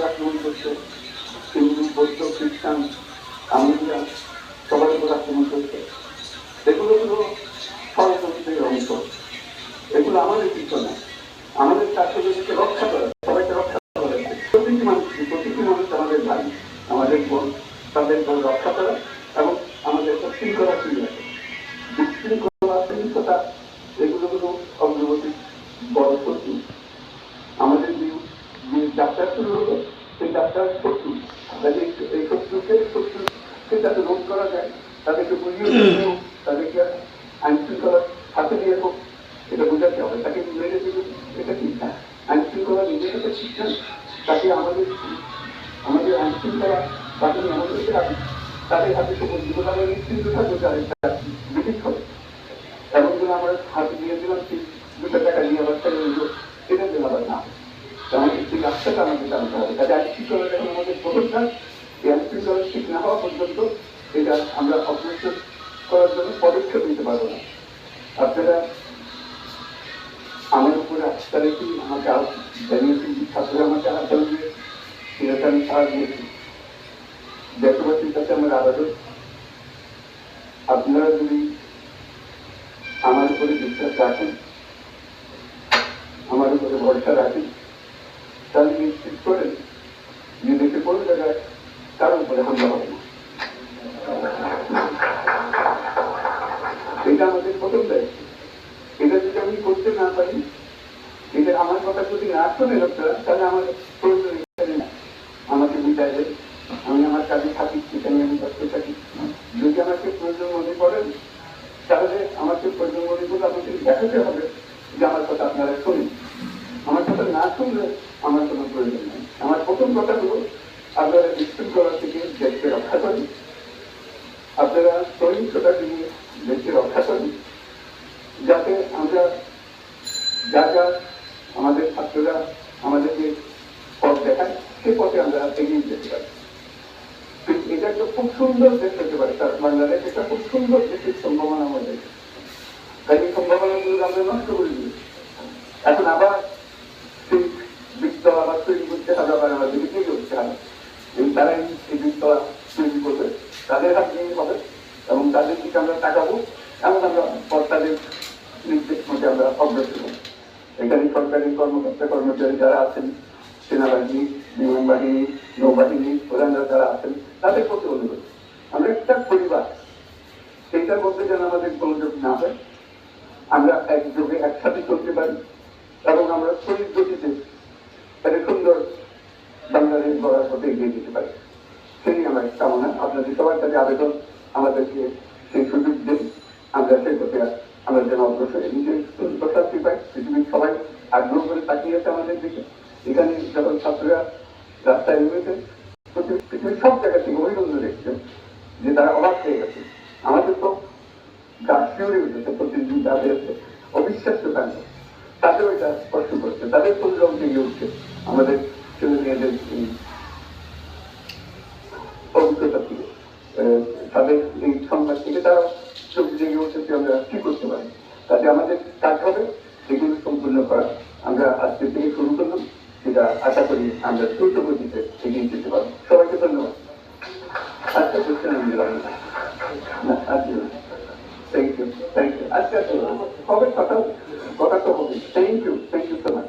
উপর আক্রমণ করছে, হিন্দু বৌদ্ধ খ্রিস্টান আমেরিকা সবার উপর আক্রমণ করছে। এগুলো হলো ষড়যন্ত্রের অংশ। এগুলো আমাদের কিছু না, আমাদের ছাত্রদেরকে রক্ষা করা, সবাইকে রক্ষা করা, প্রতিটি মানুষ আমাদের ভাই, আমাদের বোন, তাদের রক্ষা করা এবং আমাদের শৃঙ্খলা ফিরে রাখা। বিশৃঙ্খলা সহিংসতা এগুলো হলো অগ্রগতির বড় শত্রু। আমাদের যে যাত্রা শুরু হলো সেই যাত্রার শত্রু, এই শত্রুকে যাতে রোধ করা যায়, তাদেরকে বুঝিয়ে দিতে হোক, তাদেরকে আইন শৃঙ্খলার হাতে দিয়ে হোক, এটা বোঝাতে হবে। তাকে মেরে দিলে এটা ঠিক না। আইন শৃঙ্খলা নিজের একটা শিক্ষা, তাকে আমাদের আইন শৃঙ্খলা বাহিনী আমাদেরকে রাখি, তাদের হাতে জীবন আমরা নিশ্চিন্ত থাকবো যে আরেকটা ব্রিটিশ হবে। এমন করে আমরা হাতে দিয়ে দিলাম, 2 টাকা নিয়ে আবার ছেড়ে দিল, এটা দিন আবার না। আমাদের সেই রাস্তাটা আমাদের জানতে হবে। তাদের আইন শৃঙ্খলা যখন আমাদের প্রথম কাজ, এই আইন শৃঙ্খলা ঠিক না হওয়া পর্যন্ত এটা আমরা অগ্রসর করার জন্য পদক্ষেপ নিতে পারবো না। আপনারা আমার উপরে আস্থা রেখে আমাকে জানিয়েছেন, ছাত্ররা আমাকে আস্থা দিয়ে সেটাকে আমি সাড়া দিয়েছি। দেশবাসীর কাছে আমার আবেদন, আপনারা যদি আমার উপরে বিশ্বাস রাখেন, আমার উপরে ভরসা রাখেন, তাহলে নিশ্চিত করেন যে দেশে কোনো জায়গায় কারো উপরে হামলা হবে না। এটা আমাদের প্রথম দায়িত্ব। এটা যদি আমি করতে না পারি, এটা আমার কথা যদি না শোনে লোকরা, তাহলে আমার প্রয়োজন না, আমাকে বিদায় দেয়, আমি আমার কাজে থাকি, সেখানে আমি ব্যস্ত থাকি। যদি আমাকে প্রয়োজন মনে করেন, তাহলে আমাকে প্রয়োজন মনে করলে আমাকে দেখাতে হবে যে আমার কথা আপনারা শোনেন। আমার কথা না শুনলে আমার কোনো প্রয়োজন নেই। আমার প্রথম কথা হলো, আপনারা বিশৃঙ্খলা থেকে দেশকে রক্ষা করেন, আপনারা সহিংসতা থেকে দেশকে রক্ষা করেন, যাতে আমরা যা যা আমাদের ছাত্ররা আমাদেরকে পথ দেখায়, সে পথে আমরা এগিয়ে যেতে পারি। এটা একটা খুব সুন্দর দেশ হতে পারে, তার বাংলাদেশ একটা খুব সুন্দর দেশের সম্ভাবনা আমাদের। তাই এই সম্ভাবনাগুলো আমরা নষ্ট করে দিই। এখন আবার সেই বীজতলা আবার তৈরি করতে হবে, আবার আমাদেরকে তৈরি করতে হবে। তারাই এই বীজতলা তৈরি করবে, তাদের হাত দিয়ে হবে এবং তাদের দিকে আমরা তাকাবো, এমন আমরা তাদের নির্দেশ মধ্যে আমরা অগ্রসর হব। এখানে সরকারি কর্মকর্তা কর্মচারী যারা আছেন, সেনাবাহিনী, বিমান বাহিনী, নৌবাহিনী প্রধানরা যারা আছেন, তাদের প্রতি অনুরোধ, আমরা একটা পরিবার, সেইটার মধ্যে যেন আমাদের গোলযোগ না হয়, আমরা একযোগে একসাথে চলতে পারি এবং আমরা শরীর গতিতে একটা সুন্দর বাংলাদেশ গড়ার পথে এগিয়ে যেতে পারি। সেই আমার কামনা। আপনাদের সবার কাছে আবেদন, আমাদেরকে সেই সুযোগ দিন, আমরা সেই পথে আমরা যেন অগ্রসর নিজের প্রশান্তি পাই। পৃথিবীর সবাই আগ্রহ করে তাকিয়েছে আমাদের দিকে। এখানে যখন ছাত্ররা রাস্তায় নেমেছে, পৃথিবীর সব জায়গা থেকে অভিনন্দন রেখেছেন, যে তারা অবাক হয়ে গেছে। আমাদের তো গাছ শিউরে উঠেছে, প্রতিদিন তাদের অবিশ্বাস্য কাণ্ড, তাদের ওইটা স্পর্শ করছে, তাদের পরিশ্রম থেকে উঠছে, আমাদের ছেলে মেয়েদের অভিজ্ঞতা থেকে, তাদের এই সংবাদ থেকে তারা চোখ জেগে উঠেছে, আমরা কি করতে পারি। তাতে আমাদের কাজ হবে সেগুলো সম্পূর্ণ করা। আমরা আজকে থেকে শুরু করলাম, সেটা আশা করি আমরা দ্রুত গতিতে এগিয়ে যেতে পারবো। সবাইকে ধন্যবাদ। আজকে কোশ্চেন আমি দিলাম না, আজকে থ্যাংক ইউ। আজকে কবে কথা তো হবে। Thank you so much.